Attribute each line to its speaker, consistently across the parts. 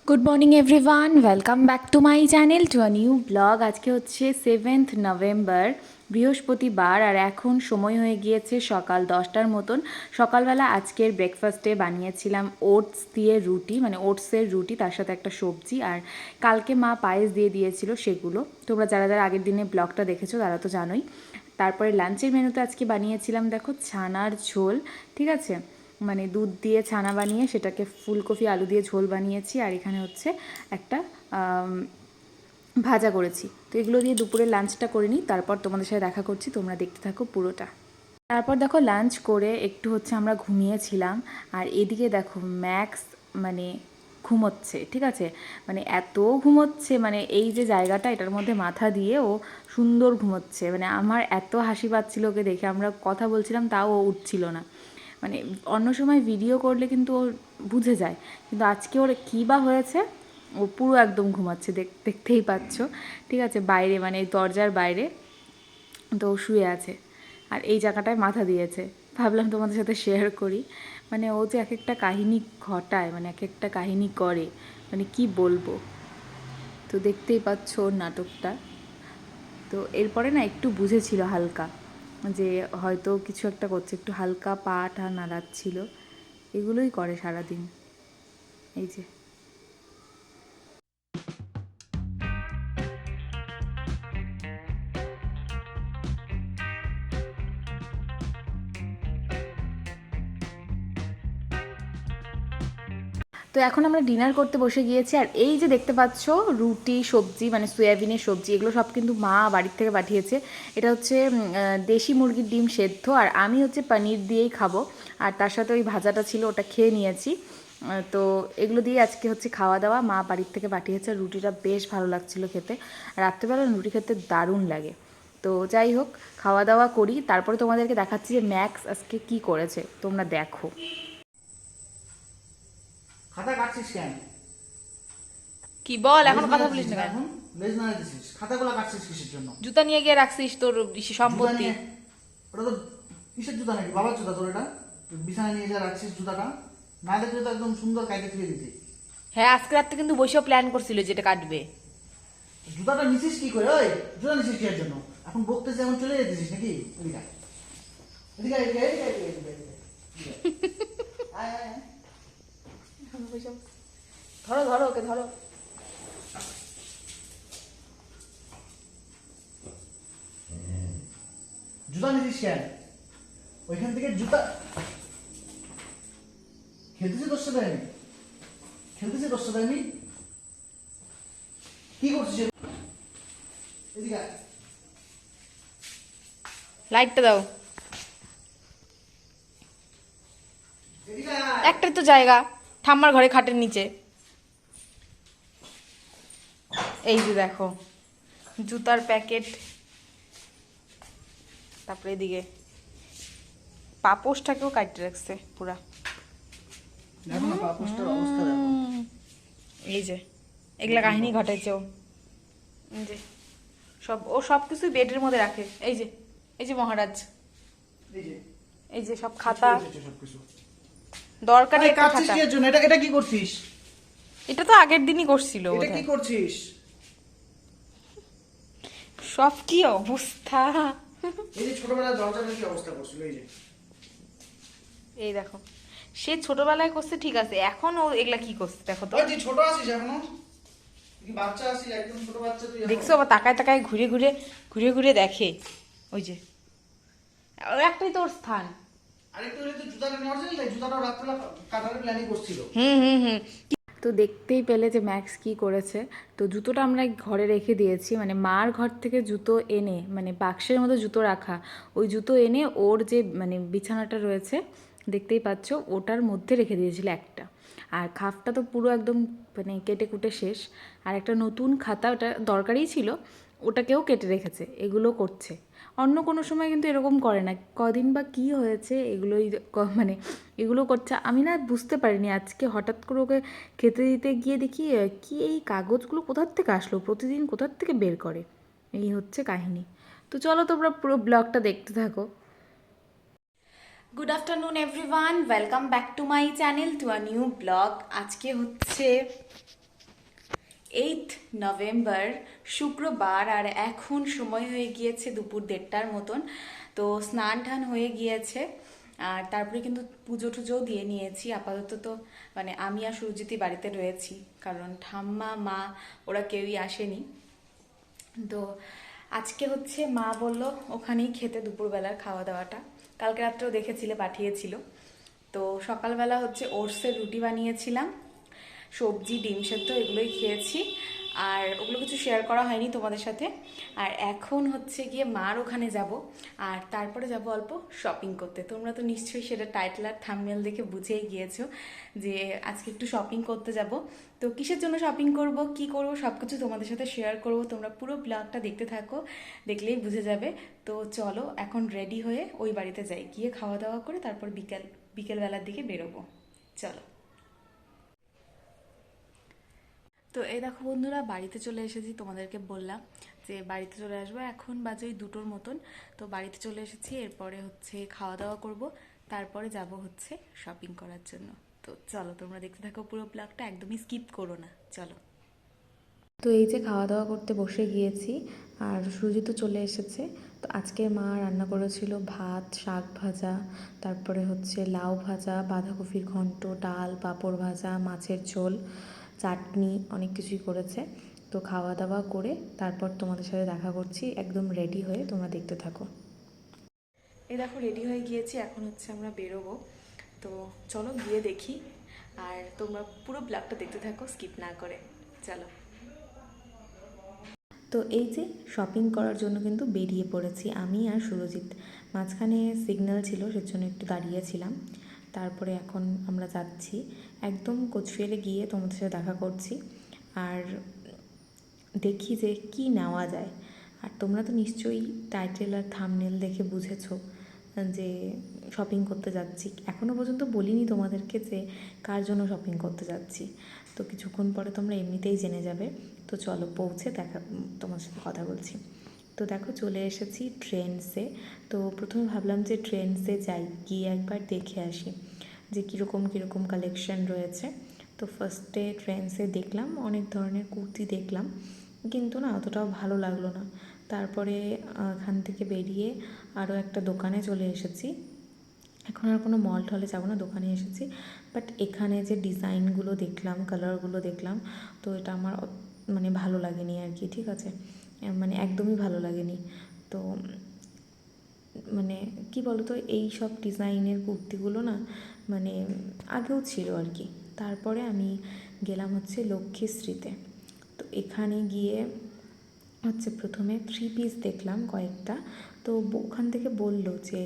Speaker 1: Good morning everyone, welcome back to my channel to a new blog. আজকে হচ্ছে 7th November, বৃহস্পতিবার, আর এখন সময় হয়ে গিয়েছে সকাল 10টার মতন। সকালবেলা আজকের ব্রেকফাস্টে বানিয়েছিলাম ওটস দিয়ে রুটি, মানে ওটসের রুটি, তার সাথে একটা সবজি, আর কালকে মা পায়েস দিয়ে দিয়েছিল সেগুলো। তোমরা যারা যারা আগের দিনে ব্লগটা দেখেছো তারা তো জানোই। তারপরে লাঞ্চের মেনুতে আজকে বানিয়েছিলাম দেখো ছানার ঝোল, ঠিক আছে, মানে দুধ দিয়ে ছানা বানিয়ে সেটাকে ফুলকপি আলু দিয়ে ঝোল বানিয়েছি। আর এখানে হচ্ছে একটা ভাজা করেছি। তো এগুলো দিয়ে দুপুরে লাঞ্চটা করে নিই, তারপর তোমাদের সাথে দেখা করছি, তোমরা দেখতে থাকো পুরোটা। তারপর দেখো লাঞ্চ করে একটু হচ্ছে আমরা ঘুমিয়েছিলাম, আর এদিকে দেখো ম্যাক্স মানে ঘুমোচ্ছে, ঠিক আছে, মানে এত ঘুমোচ্ছে, মানে এই যে জায়গাটা এটার মধ্যে মাথা দিয়ে ও সুন্দর ঘুমোচ্ছে, মানে আমার এত হাসি পাচ্ছিল ওকে দেখে। আমরা কথা বলছিলাম তাও ও উঠছিল না। মানে অন্য সময় ভিডিও করলে কিন্তু ও বুঝে যায়, কিন্তু আজকে ওর কী বা হয়েছে, ও পুরো একদম ঘুমাচ্ছে, দেখতেই পাচ্ছ, ঠিক আছে, বাইরে মানে দরজার বাইরে তো ও শুয়ে আছে, আর এই জায়গাটায় মাথা দিয়েছে। ভাবলাম তোমাদের সাথে শেয়ার করি, মানে ও যে এক একটা কাহিনী ঘটায়, মানে এক একটা কাহিনী করে, মানে কি বলবো। তো দেখতেই পাচ্ছ ওর নাটকটা। তো এরপরে না একটু বুঝেছিল হালকা, যে হয়তো কিছু একটা করছে, একটু হালকা পা টা নাড়াচ্ছিল, এগুলোই করে সারাদিন। এই যে তো এখন আমরা ডিনার করতে বসে গিয়েছি, আর এই যে দেখতে পাচ্ছ রুটি সবজি, মানে সয়াবিনের সবজি, এগুলো সব কিন্তু মা বাড়ির থেকে পাঠিয়েছে। এটা হচ্ছে দেশি মুরগির ডিম সেদ্ধ, আর আমি হচ্ছে পনির দিয়েই খাবো, আর তার সাথে ওই ভাজাটা ছিল ওটা খেয়ে নিয়েছি। তো এগুলো দিয়ে আজকে হচ্ছে খাওয়া দাওয়া, মা বাড়ির থেকে পাঠিয়েছে। রুটিটা বেশ ভালো লাগছিল খেতে, রাত্রেবেলা রুটি খেতে দারুণ লাগে। তো যাই হোক, খাওয়া দাওয়া করি, তারপরে তোমাদেরকে দেখাচ্ছি যে ম্যাক্স আজকে কি করেছে, তোমরা দেখো।
Speaker 2: খাতা কাটছিস কেন?
Speaker 1: কি বল,
Speaker 2: লেজ
Speaker 1: এখনো কথা বলিস
Speaker 2: নাড়াচ্ছিস
Speaker 1: না
Speaker 2: না
Speaker 1: কেন?
Speaker 2: এখন? লেজ নাড়াচ্ছিস, খাতাগুলো কাটছিস কিসের জন্য?
Speaker 1: জুতা নিয়ে গিয়ে রাখছিস তোর
Speaker 2: জুতা
Speaker 1: সম্পত্তি।
Speaker 2: নিয়ে, ওটা তো কিসের জুতা নাকি? বাবার জুতা তোর এটা? বিছানায় নিয়ে যা রাখছিস জুতাটা, না দেখলে তো একদম সুন্দর কাইটে ধুয়ে দিতি।
Speaker 1: হ্যাঁ, আজকে রাত্রে কিন্তু বসেও প্ল্যান করছিল যেটা কাটবে।
Speaker 2: জুতাটা নিছিস কি করে? ওই জুতা নিছিস কি এর জন্য? এখন বকতেছে, এখন চলে যেতেছিস নাকি? এদিকে আয়। এদিকে আয়, এদিকে আয়, এদিকে আয়, এদিকে আয়, এদিকে আয়, এদিকে আয়। আয়, আয়, আয়।
Speaker 1: ধরো ধরো ওকে ধরো।
Speaker 2: জুতা নিছিস কেন? ওইখান থেকে জুতা খেলতেছি তোর সাথে আমি, খেলতেছি তোর সাথে আমি, কি করছিস? এদিকে আয়।
Speaker 1: লাইটটা দাও।
Speaker 2: এদিকে আয়।
Speaker 1: একটাই তো জায়গা, ঠাম্মার ঘরে খাটের নিচে। এই যে দেখো জুতার প্যাকেট, তারপরে এদিকে পাপোশটাকেও কাটতে রাখছে পুরা।
Speaker 2: দেখো না পাপোশটার অবস্থা দেখো।
Speaker 1: এই যে এগুলা কাহিনী ঘটাইছে ও। এই যে সব কিছুই বেডের মধ্যে রাখে। এই যে এই যে মহারাজ,
Speaker 2: এই যে
Speaker 1: এই যে সব খাতা,
Speaker 2: সবকিছু
Speaker 1: দরকারি
Speaker 2: আরে
Speaker 1: একটা
Speaker 2: কাটছিস
Speaker 1: খাতা।
Speaker 2: কি এর জন্য? এটা এটা কি করছিস?
Speaker 1: এটা তো আগের দিনই করছিল
Speaker 2: এটা কি
Speaker 1: বোধহয়।
Speaker 2: করছিস?
Speaker 1: সব কি অবস্থা!
Speaker 2: এই যে ছোটবেলায় দরজাটার কি অবস্থা করছিল? এই যে
Speaker 1: এই দেখো, সে ছোটবেলায় করছে ঠিক আছে, এখন ও এগুলা কি করছে দেখো তো।
Speaker 2: ওই তুই ছোট আছিস এখনো? তুই কি বাচ্চা আছিস? একদম ছোট বাচ্চা তুই এখনো।
Speaker 1: দেখছো আবার তাকায় তাকায় ঘুরে ঘুরে ঘুরে ঘুরে দেখে। ওই যে ওর একটাই তোর স্থান।
Speaker 2: আরেকটু হলে তো জুতাটা নেওয়ার জন্য জুতাটা রাত্রেবেলা কাটার প্ল্যানিং করছিল।
Speaker 1: হুম। তো দেখতেই পেলে যে ম্যাক্স কি করেছে। তো জুতোটা আমরা ঘরে রেখে দিয়েছি, মানে মার ঘর থেকে জুতো এনে, মানে বাক্সের মধ্যে জুতো রাখা, ওই জুতো এনে ওর যে মানে বিছানাটা রয়েছে দেখতেই পাচ্ছ, ওটার মধ্যে রেখে দিয়েছিল একটা। আর খাপটা তো পুরো একদম মানে কেটে কুটে শেষ। আর একটা নতুন খাতা, ওটা দরকারই ছিল, ওটাকেও কেটে রেখেছে। এগুলো করছে, অন্য কোনো সময় কিন্তু এরকম করে না। কদিন বা কী হয়েছে এগুলোই মানে এগুলো করছে। আমি না বুঝতে পারিনি, আজকে হঠাৎ করে ওকে খেতে দিতে গিয়ে দেখি কি এই কাগজগুলো কোথার থেকে আসলো, প্রতিদিন কোথার থেকে বের করে। এই হচ্ছে কাহিনী। তো চলো তোমরা পুরো ব্লগটা দেখতে থাকো। Good afternoon everyone, welcome back to my channel to a new blog. আজকে হচ্ছে 8 নভেম্বর শুক্রবার, আর এখন সময় হয়ে গিয়েছে দুপুর 1:30টার মতন। তো স্নান টান হয়ে গিয়েছে, আর তারপরে কিন্তু পুজো টুজোও দিয়ে নিয়েছি। আপাতত তো মানে আমি আর সুরজিৎই বাড়িতে রয়েছি, কারণ ঠাম্মা মা ওরা কেউই আসেনি। তো আজকে হচ্ছে মা বলল ওখানেই খেতে দুপুরবেলার খাওয়া দাওয়াটা। কালকে রাত্রেও দেখেছিলে পাঠিয়েছিল। তো সকালবেলা হচ্ছে ওটসের রুটি বানিয়েছিলাম, সবজি ডিম সেদ্ধ এগুলোই খেয়েছি, আর ওগুলো কিছু শেয়ার করা হয়নি তোমাদের সাথে। আর এখন হচ্ছে গিয়ে মার ওখানে যাব, আর তারপরে যাব অল্প শপিং করতে। তোমরা তো নিশ্চয়ই সেটা টাইটেল আর থাম্বনেল দেখে বুঝেই গিয়েছো যে আজকে একটু শপিং করতে যাব। তো কিসের জন্য শপিং করব, কি করব, সব কিছু তোমাদের সাথে শেয়ার করব। তোমরা পুরো ব্লগটা দেখতে থাকো, দেখলেই বুঝে যাবে। তো চলো এখন রেডি হয়ে ওই বাড়িতে যাই, গিয়ে খাওয়া দাওয়া করে তারপর বিকেলবেলার দিকে বেরোবো। চলো। তো এই দেখো বন্ধুরা, বাড়িতে চলে এসেছি। তোমাদেরকে বললাম যে বাড়িতে চলে আসবো, এখন বাজে ওই 2টোর মতন। তো বাড়িতে চলে এসেছি, এরপরে হচ্ছে খাওয়া দাওয়া করব, তারপরে যাব হচ্ছে শপিং করার জন্য। তো চলো তোমরা দেখতে থাকো পুরো ব্লগটা, একদমই স্কিপ করো না, চলো। তো এই যে খাওয়া দাওয়া করতে বসে গিয়েছি, আর সুজি তো চলে এসেছে। তো আজকে মা রান্না করেছিল ভাত, শাক ভাজা, তারপরে হচ্ছে লাউ ভাজা, বাঁধাকপির ঘন্ট, ডাল, পাঁপড় ভাজা, মাছের ঝোল, চাটনি, অনেক কিছুই করেছে। তো খাওয়া দাওয়া করে তারপর তোমাদের সাথে দেখা করছি একদম রেডি হয়ে, তোমরা দেখতে থাকো। এই দেখো রেডি হয়ে গিয়েছি, এখন হচ্ছে আমরা বেরোবো। তো চলো গিয়ে দেখি, আর তোমরা পুরো ব্লগটা দেখতে থাকো স্কিপ না করে, চলো। তো এই যে শপিং করার জন্য কিন্তু বেরিয়ে পড়েছি আমি আর সুরজিৎ। মাঝখানে সিগন্যাল ছিল, সেজন্য একটু দাঁড়িয়েছিলাম। তারপরে এখন আমরা যাচ্ছি, একদম কোচবিহারে গিয়ে তোমাদের সাথে দেখা করছি, আর দেখি যে কি নেওয়া যায়। আর তোমরা তো নিশ্চয়ই টাইটেল আর থাম্বনেল দেখে বুঝেছো যে শপিং করতে যাচ্ছি। এখনও পর্যন্ত বলিনি তোমাদেরকে যে কার জন্য শপিং করতে যাচ্ছি। তো কিছুক্ষণ পরে তোমরা এমনিতেই জেনে যাবে। তো চলো পৌঁছে তোমার সাথে কথা বলছি। তো দেখো চলে এসেছি ট্রেন্ডসে। তো প্রথমে ভাবলাম যে ট্রেন্ডসে যাই, গিয়ে একবার দেখে আসি যে কীরকম কালেকশন রয়েছে। তো ফার্স্টে ট্রেন্ডসে দেখলাম অনেক ধরনের কুর্তি দেখলাম, কিন্তু না অতটাও ভালো লাগলো না। তারপরে এখান থেকে বেরিয়ে আরও একটা দোকানে চলে এসেছি। এখন আর কোনো মল টলে যাবো না, দোকানে এসেছি। বাট এখানে যে ডিজাইনগুলো দেখলাম, কালারগুলো দেখলাম, তো এটা আমার মানে ভালো লাগেনি আর কি, ঠিক আছে, মানে একদমই ভালো লাগেনি। তো মানে কি বলতো, এই সব ডিজাইনের কুর্তিগুলো না মানে আগেও ছিল আর কি। তারপরে আমি গেলাম হচ্ছে লক্ষ্মীশ্রীতে। তো এখানে গিয়ে হচ্ছে প্রথমে 3 পিস দেখলাম কয়েকটা। তো ওখান থেকে বললো যে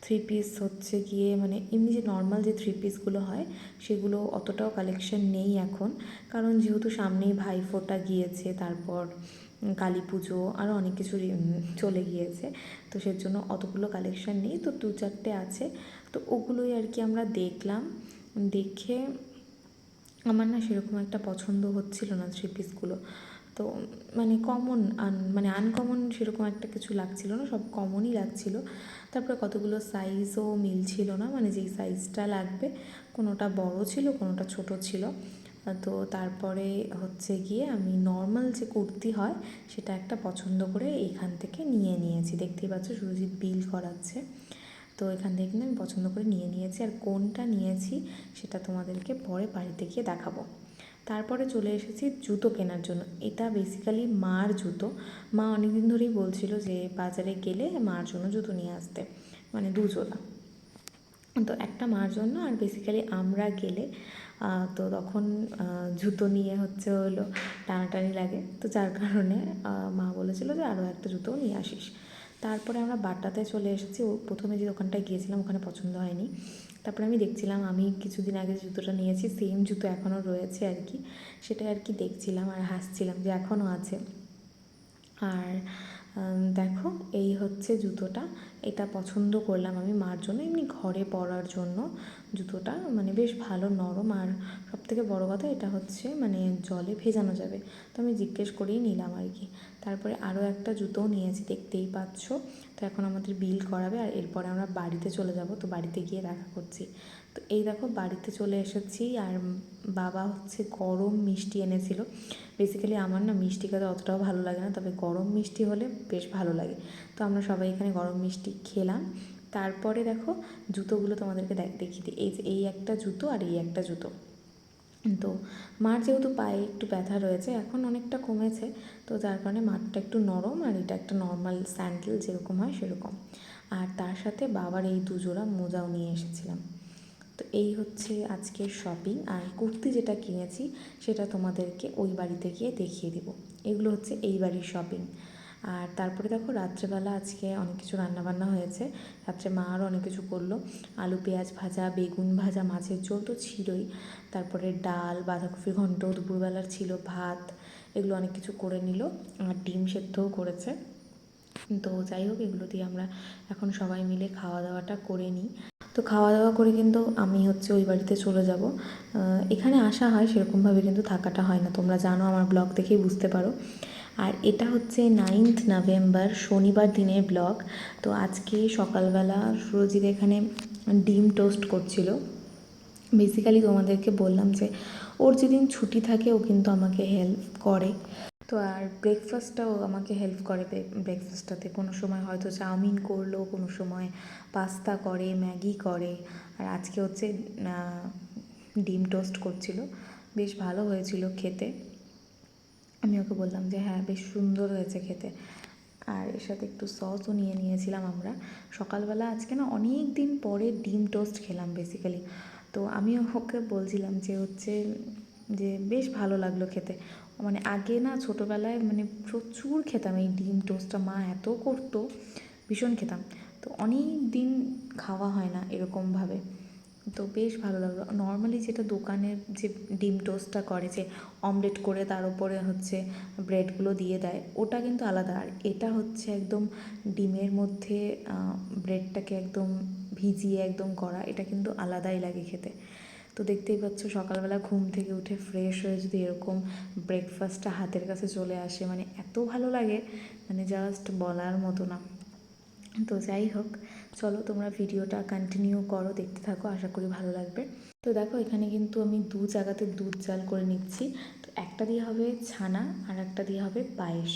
Speaker 1: 3 পিস হচ্ছে গিয়ে মানে এমনি যে নর্মাল যে 3 পিসগুলো হয় সেগুলো অতটাও কালেকশন নেই এখন, কারণ যেহেতু সামনেই ভাইফোঁটা গিয়েছে, তারপর কালী পুজো, আরও অনেক কিছু চলে গিয়েছে। তো সেজন্য অতগুলো কালেকশন নেই, তো 2-4টে আছে। তো ওগুলোই আর কি আমরা দেখলাম। দেখে আমার না সেরকম একটা পছন্দ হচ্ছিল না 3 পিসগুলো। তো মানে মানে আনকমন সেরকম একটা কিছু লাগছিল না, সব কমনই লাগছিল। তারপরে কতগুলো সাইজও মিলছিল না, মানে যেই সাইজটা লাগবে কোনোটা বড় ছিল, কোনোটা ছোট ছিল। তো তারপরে হচ্ছে গিয়ে আমি নর্মাল যে কুর্তি হয় সেটা একটা পছন্দ করে এইখান থেকে নিয়েছি। দেখতেই পাচ্ছ সুরজিৎ বিল করাচ্ছে। তো এখান থেকে কিন্তু আমি পছন্দ করে নিয়েছি, আর কোনটা নিয়েছি সেটা তোমাদেরকে পরে বাড়িতে গিয়ে দেখাবো। তারপরে চলে এসেছি জুতো কেনার জন্য। এটা বেসিক্যালি মার জুতো। মা অনেক দিন ধরেই বলছিল যে বাজারে গেলে মার জন্য জুতো নিয়ে আসতে, মানে 2 জোড়া। তো একটা মার জন্য, আর বেসিক্যালি আমরা গেলে তো তখন জুতো নিয়ে হলো টানাটানি লাগে। তো যার কারণে মা বলেছিল যে আরও একটা জুতোও নিয়ে আসিস। তারপরে আমরা বাটাতে চলে এসেছি। প্রথমে যে দোকানটায় গিয়েছিলাম ওখানে পছন্দ হয়নি। তারপরে আমি দেখছিলাম, আমি কিছুদিন আগে যে জুতোটা নিয়েছি সেম জুতো এখনও রয়েছে আর কি, সেটাই আর কি দেখছিলাম আর হাসছিলাম যে এখনও আছে। আর দেখো এই হচ্ছে জুতোটা, এটা পছন্দ করলাম আমি মার জন্য, এমনি ঘরে পরার জন্য জুতোটা, মানে বেশ ভালো নরম, আর সবথেকে বড় কথা এটা হচ্ছে মানে জলে ভেজানো যাবে। তো আমি জিজ্ঞেস করেই নিলাম আর কি। তারপরে আরও একটা জুতোও নিয়েছি, দেখতেই পাচ্ছ। তো এখন আমাদের বিল করাবে, আর এরপরে আমরা বাড়িতে চলে যাব। তো বাড়িতে গিয়ে দেখা করছি। তো এই দেখো বাড়িতে চলে এসেছি, আর বাবা হচ্ছে গরম মিষ্টি এনেছিল। বেসিক্যালি আমার না মিষ্টি খেতে অতটাও ভালো লাগে না, তবে গরম মিষ্টি হলে বেশ ভালো লাগে। তো আমরা সবাই এখানে গরম মিষ্টি খেলাম। তারপরে দেখো জুতোগুলো তোমাদেরকে দেখিয়ে দিই। এই যে এই একটা জুতো আর এই একটা জুতো। তো মার যেহেতু পায়ে একটু ব্যথা রয়েছে, এখন অনেকটা কমেছে, তো যার কারণে মারটা একটু নরম, আর এটা একটা নর্মাল স্যান্ডেল যেরকম হয় সেরকম। আর তার সাথে বাবার এই দুজোড়া মোজাও নিয়ে এসেছিলাম। তো এই হচ্ছে আজকের শপিং। আর কুর্তি যেটা কিনেছি সেটা তোমাদেরকে ওই বাড়িতে গিয়ে দেখিয়ে দিব। এগুলো হচ্ছে এই বাড়ির শপিং। আর তারপরে দেখো রাত্রেবেলা আজকে অনেক কিছু রান্নাবান্না হয়েছে। রাত্রে মা আরও অনেক কিছু করলো, আলু পেঁয়াজ ভাজা, বেগুন ভাজা, মাছের ঝোল তো ছিলই, তারপরে ডাল, বাঁধাকপির ঘন্ট, দুপুরবেলার ছিল ভাত, এগুলো অনেক কিছু করে নিল। আর ডিম সেদ্ধও করেছে। তো যাই হোক, এগুলো দিয়ে আমরা এখন সবাই মিলে খাওয়া দাওয়াটা করে নিই। তো খাওয়া দাওয়া করে কিন্তু আমি হচ্ছে ওই বাড়িতে চলে যাব। এখানে আসা হয় সেরকমভাবে, কিন্তু থাকাটা হয় না, তোমরা জানো, আমার ব্লগ দেখেই বুঝতে পারো। আর এটা হচ্ছে 9th নভেম্বর শনিবার দিনের ব্লগ। তো আজকে সকালবেলা সুরজিৎ এখানে ডিম টোস্ট করছিল। বেসিক্যালি তোমাদেরকে বললাম যে ওর যেদিন ছুটি থাকে ও কিন্তু আমাকে হেল্প করে। তো আর ব্রেকফাস্টটাও আমাকে হেল্প করে। ব্রেকফাস্টটাতে কোনো সময় হয়তো চাউমিন করলো, কোনো সময় পাস্তা করে, ম্যাগি করে। আর আজকে হচ্ছে ডিম টোস্ট করছিল, বেশ ভালো হয়েছিল খেতে। আমি ওকে বললাম যে হ্যাঁ বেশ সুন্দর হয়েছে খেতে। আর এর সাথে একটু সসও নিয়ে নিয়েছিলাম আমরা। সকালবেলা আজকে না অনেক দিন পরে ডিম টোস্ট খেলাম বেসিক্যালি। তো আমি ওকে বলছিলাম যে হচ্ছে যে বেশ ভালো লাগলো খেতে। মানে আগে না ছোটোবেলায় মানে প্রচুর খেতাম এই ডিম টোস্টটা, মা এত করতো, ভীষণ খেতাম। তো অনেক দিন খাওয়া হয় না এরকমভাবে, তো বেশ ভালো লাগলো। নর্মালি যেটা দোকানের যে ডিম টোস্টটা করে, যে অমলেট করে তার উপরে হচ্ছে ব্রেডগুলো দিয়ে দেয়, ওটা কিন্তু আলাদা। আর এটা হচ্ছে একদম ডিমের মধ্যে ব্রেডটাকে একদম ভিজিয়ে একদম করা, এটা কিন্তু আলাদাই লাগে খেতে। তো দেখতেই পাচ্ছ সকালবেলা ঘুম থেকে উঠে ফ্রেশ হয়ে যদি এরকম ব্রেকফাস্টটা হাতের কাছে চলে আসে, মানে এত ভালো লাগে, মানে জাস্ট বলার মতো না। তো যাই হোক, চলো তোমরা ভিডিওটা কন্টিনিউ করো, দেখতে থাকো, আশা করি ভালো লাগবে। তো দেখো এখানে কিন্তু আমি দু জায়গাতে দুধ জাল করে নিচ্ছি। তো একটা দিয়ে হবে ছানা, আর একটা দিয়ে হবে পায়েস।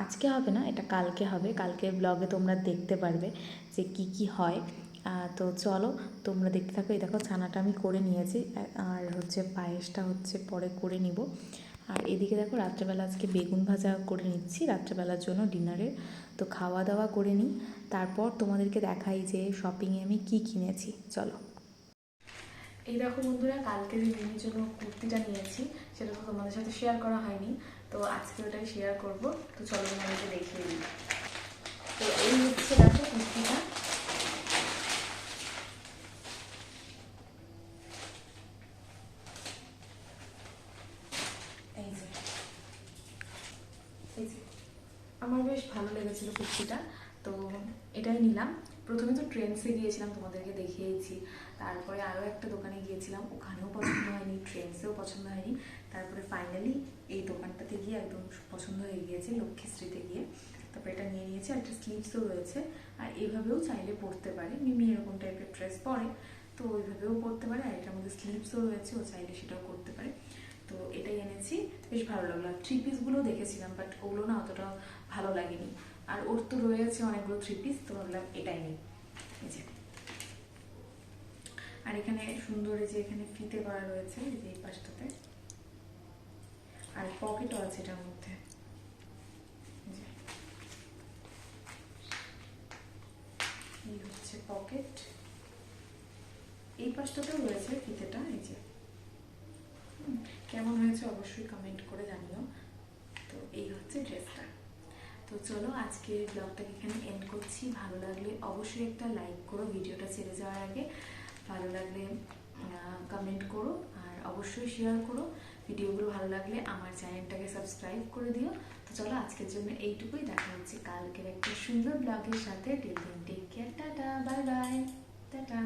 Speaker 1: আজকে হবে না, এটা কালকে হবে। কালকের ব্লগে তোমরা দেখতে পারবে যে কি কি হয়। তো চলো তোমরা দেখতে থাকো। এই দেখো ছানাটা আমি করে নিয়েছি, আর হচ্ছে পায়েসটা হচ্ছে পরে করে নিব। আর এদিকে দেখো রাত্রেবেলা আজকে বেগুন ভাজা করে নিচ্ছি রাত্রেবেলার জন্য ডিনারে। তো খাওয়া দাওয়া করে নিই, তারপর তোমাদেরকে দেখাই যে শপিংয়ে আমি কি কিনেছি। চলো। এই দেখো বন্ধুরা, কালকে যে মেয়ের জন্য কুর্তিটা নিয়েছি সেটা তো তোমাদের সাথে শেয়ার করা হয়নি, তো আজকে ওটাই শেয়ার করব। তো চলো তোমাদেরকে দেখিয়ে দিই। তো এই হচ্ছে দেখো কুর্তিটা। এই যে এই যে আমার বেশ ভালো লেগেছিল কুর্তিটা, তো এটাই নিলাম। প্রথমে তো ট্রেন্ডসে গিয়েছিলাম, তোমাদেরকে দেখিয়েছি। তারপরে আরও একটা দোকানে গিয়েছিলাম, ওখানেও পছন্দ হয়নি, ট্রেন্ডসেও পছন্দ হয়নি। তারপরে ফাইনালি এই দোকানটাতে গিয়ে একদম পছন্দ হয়ে গিয়েছে, লক্ষ্মীশ্রীতে গিয়ে। তারপরে এটা নিয়ে নিয়েছি, আর একটা স্লিভসও রয়েছে। আর এইভাবেও চাইলে পরতে পারে, মিমি এরকম টাইপের ড্রেস পরে, তো ওইভাবেও পরতে পারে। আর এটার মধ্যে স্লিভসও রয়েছে, ও চাইলে সেটাও করতে পারে। তো এটাই এনেছি, বেশ ভালো লাগলো। আর থ্রি পিসগুলো দেখেছিলাম, বাট ওগুলো না অতটা ভালো লাগেনি। আর ওর তো রয়েছে অনেকগুলো থ্রি পিস, তো ভাবলাম এটাই নিই। এই যে, আর এখানে সুন্দর এই যে এখানে ফিতে করা রয়েছে এই যে এই পাশটাতে, আর পকেটও আছে এটার মধ্যে। এই হচ্ছে পকেট, এই পাশটাতেও রয়েছে ফিতেটা। এই যে কেমন হয়েছে অবশ্যই কমেন্ট করে জানিও। তো এই হচ্ছে ড্রেসটা। তো চলো আজকে ব্লগটাকে এখানে এন্ড করছি। ভালো লাগলে অবশ্যই একটা লাইক করো ভিডিওটা ছেড়ে যাওয়ার আগে, ভালো লাগলে কমেন্ট করো, আর অবশ্যই শেয়ার করো। ভিডিওগুলো ভালো লাগলে আমার চ্যানেলটাকে সাবস্ক্রাইব করে দিও। তো চলো আজকের জন্য এইটুকুই, দেখা হচ্ছে কালকের একটা সুন্দর ব্লগের সাথে। Till then take care, tata, bye bye, tata.